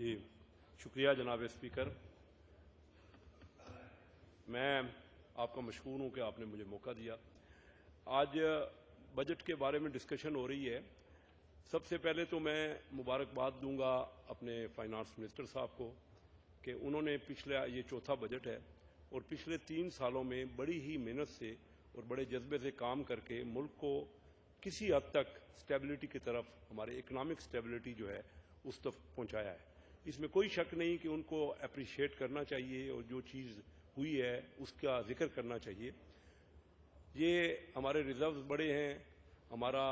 جی شکریہ جناب اسپیکر. میں آپ کا مشکور ہوں کہ آپ نے مجھے موقع دیا. آج بجٹ کے بارے میں ڈسکشن ہو رہی ہے. سب سے پہلے تو میں مبارکباد دوں گا اپنے فائنانس منسٹر صاحب کو کہ انہوں نے پچھلا یہ چوتھا بجٹ ہے اور پچھلے 3 سالوں میں بڑی ہی محنت سے اور بڑے جذبے سے کام کر کے ملک کو کسی حد تک سٹیبلٹی کی طرف ہمارے اکنامک سٹیبلٹی جو ہے اس تک پہنچایا ہے. اس میں کوئی شک نہیں کہ ان کو اپریشیٹ کرنا چاہیے اور جو چیز ہوئی ہے اس کا ذکر کرنا چاہیے. یہ ہمارے ریزروز بڑے ہیں, ہمارا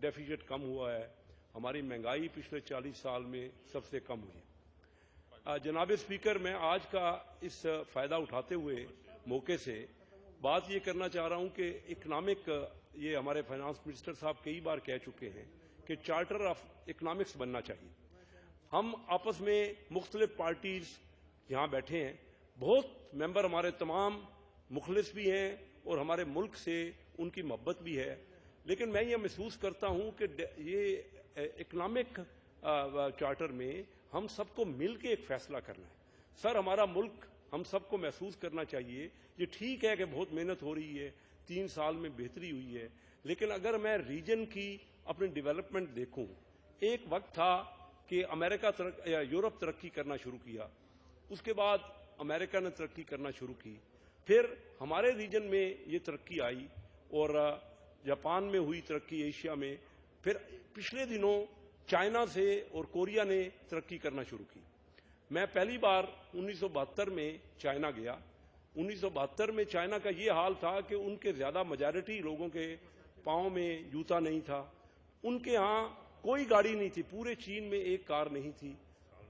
ڈیفیسٹ کم ہوا ہے, ہماری مہنگائی پچھلے 40 سال میں سب سے کم ہوئی ہے. جناب اسپیکر, میں آج کا اس فائدہ اٹھاتے ہوئے موقع سے بات یہ کرنا چاہ رہا ہوں کہ اکنامک, یہ ہمارے فائنانس منسٹر صاحب کئی بار کہہ چکے ہیں کہ چارٹر آف اکنامکس بننا چاہیے. ہم آپس میں مختلف پارٹیز یہاں بیٹھے ہیں, بہت ممبر ہمارے تمام مخلص بھی ہیں اور ہمارے ملک سے ان کی محبت بھی ہے, لیکن میں یہ محسوس کرتا ہوں کہ یہ اکنامک چارٹر میں ہم سب کو مل کے ایک فیصلہ کرنا ہے. سر, ہمارا ملک ہم سب کو محسوس کرنا چاہیے. یہ ٹھیک ہے کہ بہت محنت ہو رہی ہے, 3 سال میں بہتری ہوئی ہے, لیکن اگر میں ریجن کی اپنی ڈیولپمنٹ دیکھوں, ایک وقت تھا کہ یورپ ترقی کرنا شروع کیا, اس کے بعد امریکہ نے ترقی کرنا شروع کی, پھر ہمارے ریجن میں یہ ترقی آئی اور جاپان میں ہوئی ترقی, ایشیا میں, پھر پچھلے دنوں چائنا سے اور کوریا نے ترقی کرنا شروع کی. میں پہلی بار 1972 میں چائنا گیا. 1972 میں چائنا کا یہ حال تھا کہ ان کے زیادہ میجارٹی لوگوں کے پاؤں میں جوتا نہیں تھا, ان کے ہاں کوئی گاڑی نہیں تھی, پورے چین میں ایک کار نہیں تھی.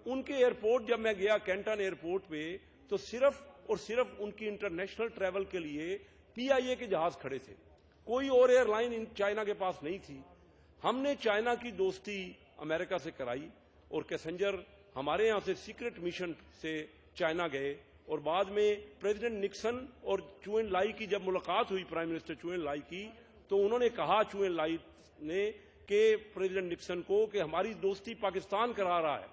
ان کے ایئرپورٹ جب میں گیا کینٹن ایئرپورٹ پہ, تو صرف اور صرف ان کی انٹرنیشنل ٹریول کے لیے PIA کے جہاز کھڑے تھے, کوئی اور ایئر لائن چائنا کے پاس نہیں تھی. ہم نے چائنا کی دوستی امریکہ سے کرائی اور کیسنجر ہمارے یہاں سے سیکرٹ مشن سے چائنا گئے, اور بعد میں پریزیڈنٹ نکسن اور چوین لائی کی جب ملاقات ہوئی, پرائم منسٹر چوین لائی کی, تو انہوں نے کہا چوین لائی نے کہ پریزیڈنٹ نکسن کو کہ ہماری دوستی پاکستان کرا رہا ہے,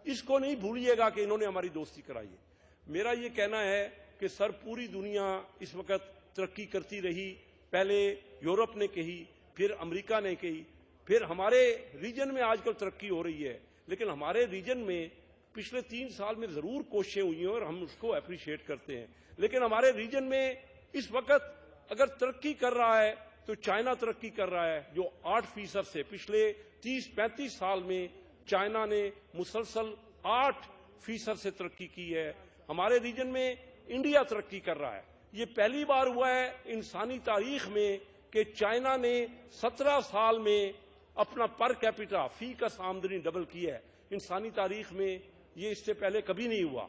اس کو نہیں بھولیے گا کہ انہوں نے ہماری دوستی کرائی ہے. میرا یہ کہنا ہے کہ سر, پوری دنیا اس وقت ترقی کرتی رہی, پہلے یورپ نے کہی, پھر امریکہ نے کہی, پھر ہمارے ریجن میں آج کل ترقی ہو رہی ہے, لیکن ہمارے ریجن میں پچھلے 3 سال میں ضرور کوششیں ہوئی ہیں اور ہم اس کو اپریشیٹ کرتے ہیں, لیکن ہمارے ریجن میں اس وقت اگر ترقی کر رہا ہے تو چائنا ترقی کر رہا ہے, جو 8% سے پچھلے 30-35 سال میں چائنا نے مسلسل 8% سے ترقی کی ہے. ہمارے ریجن میں انڈیا ترقی کر رہا ہے. یہ پہلی بار ہوا ہے انسانی تاریخ میں کہ چائنا نے 17 سال میں اپنا پر کیپٹا فی کا آمدنی ڈبل کی ہے. انسانی تاریخ میں یہ اس سے پہلے کبھی نہیں ہوا.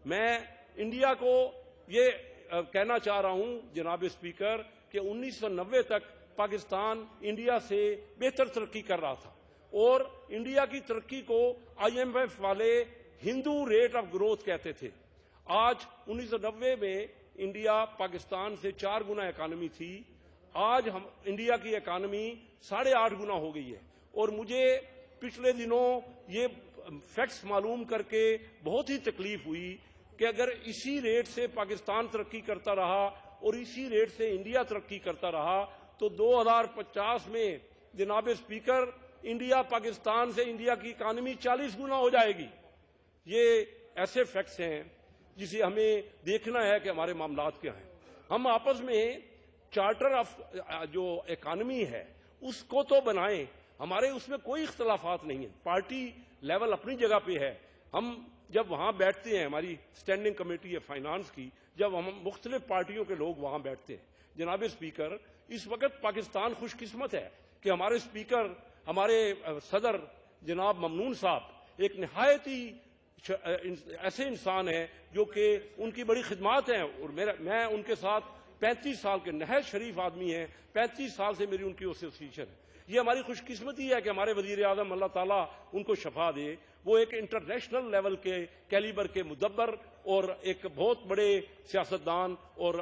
میں انڈیا کو یہ کہنا چاہ رہا ہوں جناب اسپیکر کہ 1990 تک پاکستان انڈیا سے بہتر ترقی کر رہا تھا, اور انڈیا کی ترقی کو IMF والے ہندو ریٹ آف گروتھ کہتے تھے. آج 1990 میں انڈیا پاکستان سے 4 گنا اکانومی تھی, آج انڈیا کی اکانومی 8.5 گنا ہو گئی ہے. اور مجھے پچھلے دنوں یہ فیکٹس معلوم کر کے بہت ہی تکلیف ہوئی کہ اگر اسی ریٹ سے پاکستان ترقی کرتا رہا اور اسی ریٹ سے انڈیا ترقی کرتا رہا تو 2050 میں جناب اسپیکر انڈیا پاکستان سے انڈیا کی اکانومی 40 گنا ہو جائے گی. یہ ایسے فیکٹس ہیں جسے ہمیں دیکھنا ہے کہ ہمارے معاملات کیا ہیں. ہم آپس میں چارٹر آف جو اکانومی ہے اس کو تو بنائیں, ہمارے اس میں کوئی اختلافات نہیں ہیں, پارٹی لیول اپنی جگہ پہ ہے. ہم جب وہاں بیٹھتے ہیں, ہماری اسٹینڈنگ کمیٹی ہے فائنانس کی, جب ہم مختلف پارٹیوں کے لوگ وہاں بیٹھتے ہیں, جناب اسپیکر اس وقت پاکستان خوش قسمت ہے کہ ہمارے اسپیکر, ہمارے صدر جناب ممنون صاحب ایک نہایت ہی ایسے انسان ہیں جو کہ ان کی بڑی خدمات ہیں, اور میں ان کے ساتھ 35 سال کے نہایت شریف آدمی ہیں, 35 سال سے میری ان کی ایسوسیشن ہے. یہ ہماری خوش قسمتی ہے کہ ہمارے وزیر اعظم اللہ تعالیٰ ان کو شفا دے, وہ ایک انٹرنیشنل لیول کے کیلیبر کے مدبر اور ایک بہت بڑے سیاستدان اور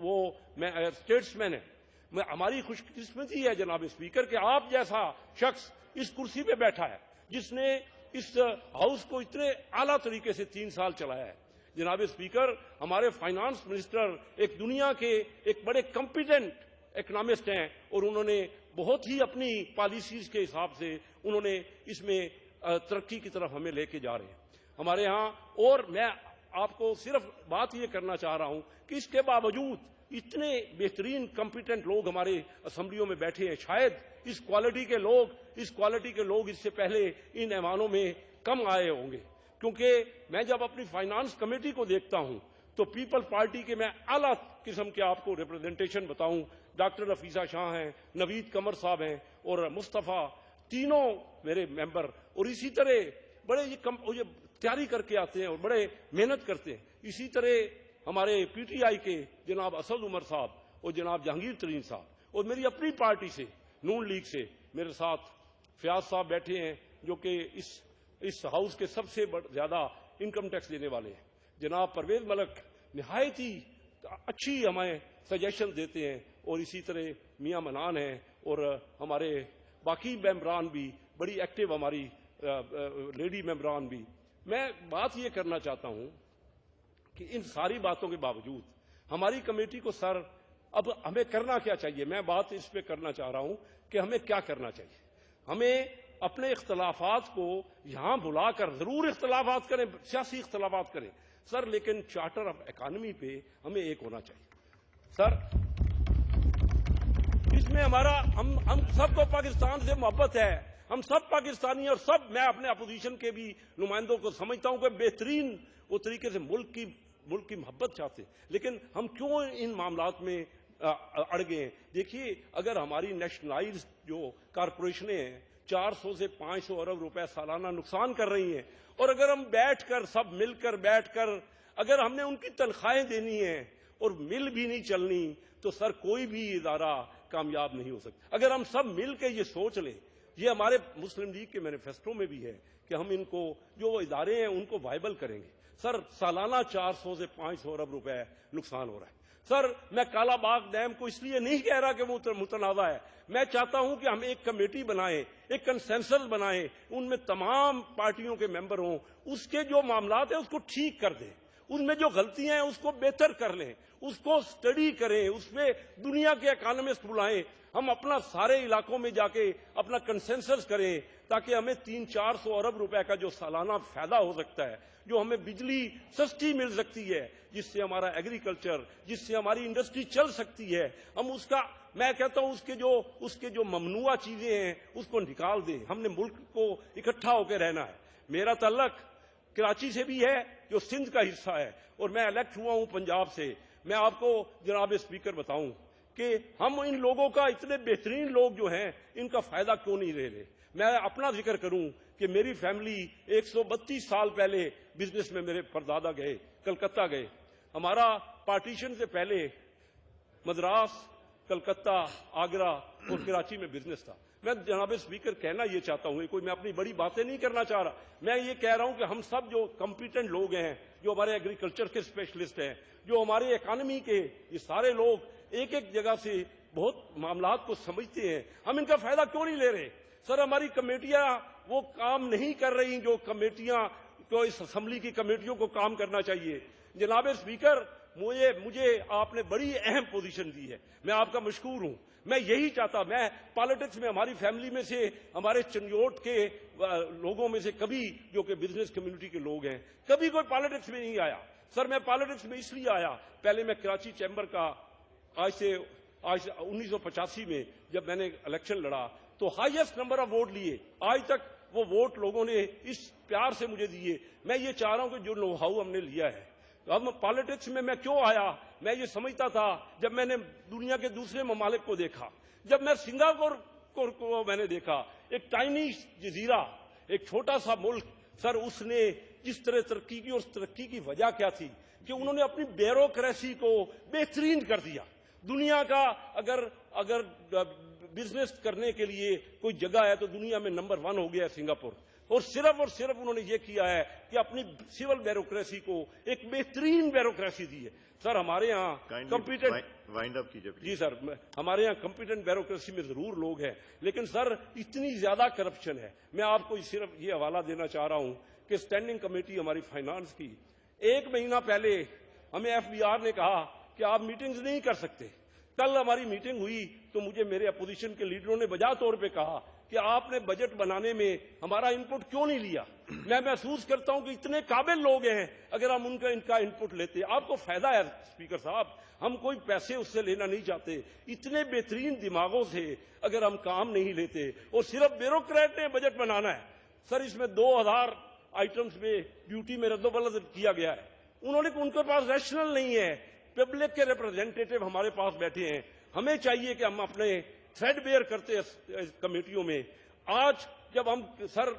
وہ اسٹیٹس مین ہیں. ہماری خوش قسمتی ہے جناب اسپیکر کہ آپ جیسا شخص اس کرسی پہ بیٹھا ہے جس نے اس ہاؤس کو اتنے اعلیٰ طریقے سے 3 سال چلایا ہے. جناب اسپیکر، ہمارے فائنانس منسٹر ایک دنیا کے ایک بڑے کمپیٹنٹ اکنامسٹ ہیں، اور انہوں نے بہت ہی اپنی پالیسیز کے حساب سے انہوں نے اس میں ترقی کی طرف ہمیں لے کے جا رہے ہیں ہمارے ہاں. اور میں آپ کو صرف بات یہ کرنا چاہ رہا ہوں کہ اس کے باوجود اتنے بہترین کمپیٹنٹ لوگ ہمارے اسمبلیوں میں بیٹھے ہیں. شاید اس کوالٹی کے لوگ اس سے پہلے ان ایوانوں میں کم آئے ہوں گے، کیونکہ میں جب اپنی فائنانس کمیٹی کو دیکھتا ہوں تو پیپل پارٹی کے میں اعلیٰ قسم کے آپ کو ریپرزنٹیشن بتاؤں، ڈاکٹر رفیسہ شاہ ہیں، نوید قمر صاحب ہیں اور مصطفیٰ، تینوں میرے ممبر، اور اسی طرح بڑے یہ تیاری کر کے آتے ہیں اور بڑے محنت کرتے ہیں. اسی طرح ہمارے پی ٹی آئی کے جناب اسد عمر صاحب اور جناب جہانگیر ترین صاحب، اور میری اپنی پارٹی سے نون لیگ سے میرے ساتھ فیاض صاحب بیٹھے ہیں جو کہ اس ہاؤس کے سب سے زیادہ انکم ٹیکس دینے والے ہیں. جناب پرویز ملک نہایت ہی اچھی ہمیں سجیشن دیتے ہیں، اور اسی طرح میاں منان ہیں، اور ہمارے باقی ممبران بھی بڑی ایکٹیو، ہماری لیڈی ممبران بھی. میں بات یہ کرنا چاہتا ہوں کہ ان ساری باتوں کے باوجود ہماری کمیٹی کو سر اب ہمیں کرنا کیا چاہیے. میں بات اس پہ کرنا چاہ رہا ہوں کہ ہمیں کیا کرنا چاہیے. ہمیں اپنے اختلافات کو یہاں بلا کر ضرور اختلافات کریں، سیاسی اختلافات کریں سر، لیکن چارٹر آف اکانومی پہ ہمیں ایک ہونا چاہیے سر. اس میں ہم سب کو پاکستان سے محبت ہے، ہم سب پاکستانی، اور سب، میں اپنے اپوزیشن کے بھی نمائندوں کو سمجھتا ہوں کہ بہترین وہ طریقے سے ملک کی محبت چاہتے ہیں، لیکن ہم کیوں ان معاملات میں اڑ گئے ہیں. دیکھیے، اگر ہماری نیشنلائز جو کارپوریشنیں ہیں 400 سے 500 ارب روپے سالانہ نقصان کر رہی ہیں، اور اگر ہم بیٹھ کر سب مل کر اگر ہم نے ان کی تنخواہیں دینی ہیں اور مل بھی نہیں چلنی، تو سر کوئی بھی ادارہ کامیاب نہیں ہو سکتا. اگر ہم سب مل کے یہ سوچ لیں، یہ ہمارے مسلم لیگ کے مینیفیسٹو میں بھی ہے کہ ہم ان کو، جو ادارے ہیں ان کو وائبل کریں گے. سر سالانہ 400 سے 500 ارب روپے نقصان ہو رہا ہے. سر میں کالا باغ ڈیم کو اس لیے نہیں کہہ رہا کہ وہ متنازع ہے، میں چاہتا ہوں کہ ہم ایک کمیٹی بنائیں، ایک کنسنسس بنائیں، ان میں تمام پارٹیوں کے ممبر ہوں، اس کے جو معاملات ہیں اس کو ٹھیک کر دیں، ان میں جو غلطیاں ہیں اس کو بہتر کر لیں، اس کو سٹڈی کریں، اس میں دنیا کے اکانومسٹ بلائیں، ہم اپنا سارے علاقوں میں جا کے اپنا کنسنسس کریں، تاکہ ہمیں 300-400 ارب روپے کا جو سالانہ فائدہ ہو سکتا ہے، جو ہمیں بجلی سستی مل سکتی ہے، جس سے ہمارا ایگریکلچر، جس سے ہماری انڈسٹری چل سکتی ہے، ہم اس کا، میں کہتا ہوں اس کے جو ممنوع چیزیں ہیں اس کو نکال دیں. ہم نے ملک کو اکٹھا ہو کے رہنا ہے. میرا تعلق کراچی سے بھی ہے جو سندھ کا حصہ ہے، اور میں الیکٹ ہوا ہوں پنجاب سے. میں آپ کو جناب اسپیکر بتاؤں کہ ہم ان لوگوں کا، اتنے بہترین لوگ جو ہیں، ان کا فائدہ کیوں نہیں لے رہے. میں اپنا ذکر کروں کہ میری فیملی 132 سال پہلے بزنس میں میرے پردادا گئے، کلکتہ گئے. ہمارا پارٹیشن سے پہلے مدراس، کلکتہ، آگرہ اور کراچی میں بزنس تھا. میں جناب اسپیکر کہنا یہ چاہتا ہوں، کوئی میں اپنی بڑی باتیں نہیں کرنا چاہ رہا، میں یہ کہہ رہا ہوں کہ ہم سب جو کمپیٹنٹ لوگ ہیں، جو ہمارے ایگریکلچر کے اسپیشلسٹ ہیں، جو ہمارے اکانومی کے، یہ سارے لوگ ایک ایک جگہ سے بہت معاملات کو سمجھتے ہیں، ہم ان کا فائدہ کیوں نہیں لے رہے. سر ہماری کمیٹیاں وہ کام نہیں کر رہی جو کمیٹیاں، تو اس اسمبلی کی کمیٹیوں کو کام کرنا چاہیے. جناب اسپیکر، مجھے آپ نے بڑی اہم پوزیشن دی ہے، میں آپ کا مشکور ہوں. میں یہی چاہتا، میں پالیٹکس میں، ہماری فیملی میں سے، ہمارے چنیوٹ کے لوگوں میں سے کبھی، جو کہ بزنس کمیونٹی کے لوگ ہیں، کبھی کوئی پالیٹکس میں نہیں آیا. سر میں پالیٹکس میں اس لیے آیا، پہلے میں کراچی چیمبر کا، آج 1985 میں جب میں نے الیکشن لڑا تو ہائیسٹ نمبر آف ووٹ لیے. آج تک وہ ووٹ لوگوں نے اس پیار سے مجھے دیے. میں یہ چاہ رہا ہوں کہ جو نو ہاؤ ہم نے لیا ہے، ہم پالیٹکس میں کیوں آیا، میں یہ سمجھتا تھا جب میں نے دنیا کے دوسرے ممالک کو دیکھا، جب میں سنگاپور کو میں نے دیکھا، ایک ٹائنی جزیرہ، ایک چھوٹا سا ملک، سر اس نے جس طرح ترقی کی، اور اس ترقی کی وجہ کیا تھی کہ انہوں نے اپنی بیوروکریسی کو بہترین کر دیا. دنیا کا اگر بزنس کرنے کے لیے کوئی جگہ ہے تو دنیا میں نمبر 1 ہو گیا ہے سنگاپور. اور صرف انہوں نے یہ کیا ہے کہ اپنی سول بیوروکریسی کو ایک بہترین بیوروکریسی دی ہے. سر ہمارے یہاں کمپیٹنٹ جی سر ہمارے یہاں کمپیٹنٹ بیوروکریسی میں ضرور لوگ ہیں, لیکن سر اتنی زیادہ کرپشن ہے. میں آپ کو صرف یہ حوالہ دینا چاہ رہا ہوں کہ اسٹینڈنگ کمیٹی ہماری فائنانس کی 1 مہینہ پہلے ہمیں FBR نے کہا کہ آپ میٹنگز نہیں کر سکتے. کل ہماری میٹنگ ہوئی تو مجھے میرے اپوزیشن کے لیڈروں نے بجا طور پہ کہا کہ آپ نے بجٹ بنانے میں ہمارا انپٹ کیوں نہیں لیا. میں محسوس کرتا ہوں کہ اتنے قابل لوگ ہیں, اگر ہم ان کا انپٹ لیتے آپ کو فائدہ ہے. اسپیکر صاحب ہم کوئی پیسے اس سے لینا نہیں چاہتے, اتنے بہترین دماغوں سے اگر ہم کام نہیں لیتے اور صرف بیوروکریٹ نے بجٹ بنانا ہے. سر اس میں 2000 آئٹمس میں ڈیوٹی میں رد و بدل کیا گیا ہے. ان کے پاس ریشنل نہیں ہے. پبلک کے ریپرزینٹیٹو ہمارے پاس بیٹھے ہیں. ہمیں چاہیے کہ ہم اپنے تھریڈ بیئر کرتے کمیٹیوں میں. آج جب ہم سر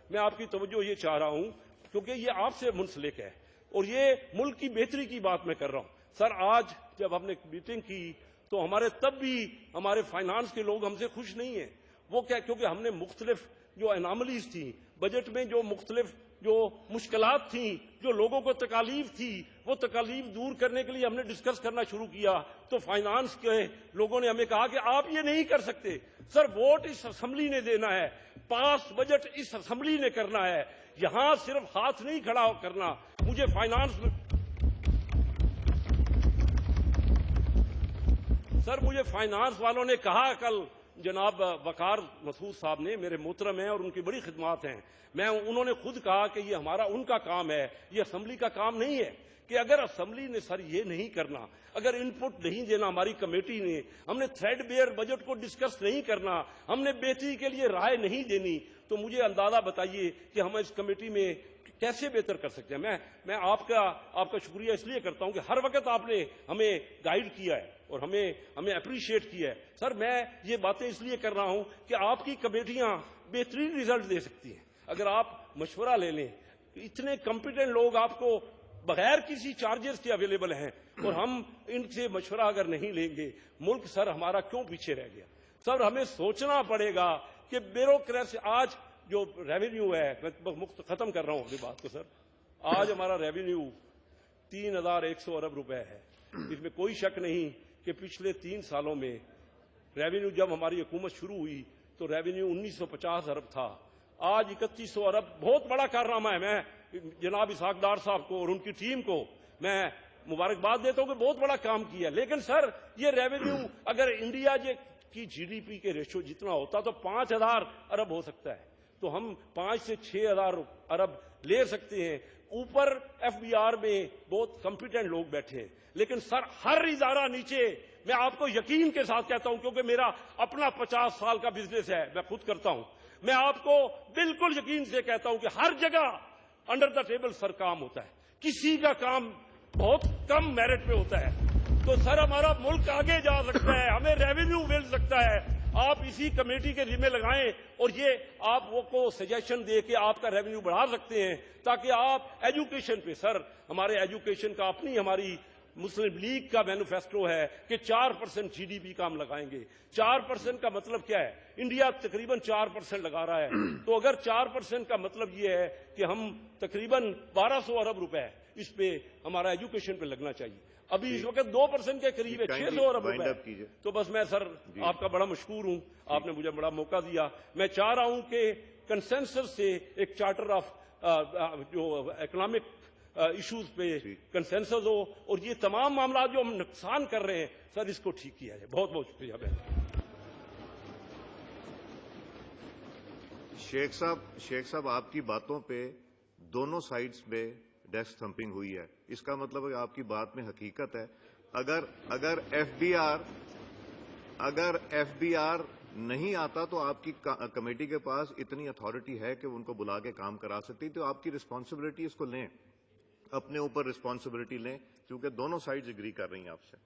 میں آپ کی توجہ یہ چاہ رہا ہوں کیونکہ یہ آپ سے منسلک ہے اور یہ ملک کی بہتری کی بات میں کر رہا ہوں. سر آج جب ہم نے میٹنگ کی تو تب بھی ہمارے فائنانس کے لوگ ہم سے خوش نہیں ہیں. وہ کیا, کیونکہ ہم نے مختلف جو اناملیز تھیں بجٹ میں, جو مختلف جو مشکلات تھیں, جو لوگوں کو تکالیف تھی, وہ تکالیف دور کرنے کے لیے ہم نے ڈسکس کرنا شروع کیا. تو فائنانس کے لوگوں نے ہمیں کہا کہ آپ یہ نہیں کر سکتے. سر ووٹ اس اسمبلی نے دینا ہے, پاس بجٹ اس اسمبلی نے کرنا ہے, یہاں صرف ہاتھ نہیں کھڑا کرنا. مجھے فائنانس والوں نے کہا کل, جناب وقار مسعود صاحب نے, میرے محترم ہیں اور ان کی بڑی خدمات ہیں, انہوں نے خود کہا کہ یہ ان کا کام ہے, یہ اسمبلی کا کام نہیں ہے. کہ اگر اسمبلی نے سر یہ نہیں کرنا, اگر انپٹ نہیں دینا ہماری کمیٹی نے, ہم نے تھریڈ بیئر بجٹ کو ڈسکس نہیں کرنا, ہم نے بہتری کے لیے رائے نہیں دینی, تو مجھے اندازہ بتائیے کہ ہم اس کمیٹی میں کیسے بہتر کر سکتے ہیں. میں آپ کا شکریہ اس لیے کرتا ہوں کہ ہر وقت آپ نے ہمیں گائیڈ کیا ہے اور ہمیں اپریشیٹ کیا ہے. سر میں یہ باتیں اس لیے کر رہا ہوں کہ آپ کی کمیٹیاں بہترین ریزلٹ دے سکتی ہیں اگر آپ مشورہ لے لیں. اتنے کمپیٹنٹ لوگ آپ کو بغیر کسی چارجز کے اویلیبل ہیں, اور ہم ان سے مشورہ اگر نہیں لیں گے, ملک سر ہمارا کیوں پیچھے رہ گیا. سر ہمیں سوچنا پڑے گا کہ بیوروکریسی آج جو ریونیو ہے, میں ختم کر رہا ہوں اپنی بات کو. سر آج ہمارا ریونیو 3100 ارب روپے ہے. اس میں کوئی شک نہیں کہ پچھلے 3 سالوں میں ریونیو, جب ہماری حکومت شروع ہوئی تو ریونیو 1950 ارب تھا, آج 3100 ارب. بہت بڑا کارنامہ ہے. میں جناب اسحاق ڈار صاحب کو اور ان کی ٹیم کو میں مبارکباد دیتا ہوں کہ بہت بڑا کام کیا. لیکن سر یہ ریونیو اگر انڈیا کی GDP کے ریشو جتنا ہوتا تو 5000 ارب ہو سکتا ہے, تو ہم 5 سے 6000 ارب لے سکتے ہیں. اوپر FBR میں بہت کمپیٹنٹ لوگ بیٹھے ہیں, لیکن سر ہر ادارہ نیچے, میں آپ کو یقین کے ساتھ کہتا ہوں کیونکہ میرا اپنا 50 سال کا بزنس ہے, میں خود کرتا ہوں, میں آپ کو بالکل یقین سے کہتا ہوں کہ ہر جگہ انڈر دا ٹیبل سر کام ہوتا ہے. کسی کا کام بہت کم میرٹ پہ ہوتا ہے. تو سر ہمارا ملک آگے جا سکتا ہے, ہمیں ریونیو مل سکتا ہے. آپ اسی کمیٹی کے ذمہ لگائیں اور یہ آپ وہ کو سجیشن دے کے آپ کا ریونیو بڑھا سکتے ہیں, تاکہ آپ ایجوکیشن پہ, سر ہمارے ایجوکیشن کا ہماری مسلم لیگ کا مینیفیسٹو ہے کہ 4% GDP کا ہم لگائیں گے. 4% کا مطلب کیا ہے؟ انڈیا تقریباً 4% لگا رہا ہے, تو اگر 4% کا مطلب یہ ہے کہ ہم تقریباً 1200 ارب روپے اس پہ ہمارا ایجوکیشن پہ لگنا چاہیے. ابھی اس وقت 2% کے قریب ہے, 600 ارب روپے. تو بس میں سر آپ کا بڑا مشکور ہوں, آپ نے مجھے بڑا موقع دیا. میں چاہ رہا ہوں کہ کنسنسس سے ایک چارٹر آف جو اکنامک ایشوز پہ کنسنسس ہو, اور یہ تمام معاملات جو ہم نقصان کر رہے ہیں سر اس کو ٹھیک کیا جائے. بہت بہت شکریہ. شیخ صاحب آپ کی باتوں پہ دونوں سائڈز میں ڈیسک تھمپنگ ہوئی ہے, اس کا مطلب ہے آپ کی بات میں حقیقت ہے. اگر FBR نہیں آتا تو آپ کی کمیٹی کے پاس اتنی اتھارٹی ہے کہ ان کو بلا کے کام کرا سکتی, تو آپ کی رسپانسبلٹی اس کو لیں, اپنے اوپر رسپانسبلٹی لیں, کیونکہ دونوں سائڈز اگری کر رہی ہیں آپ سے.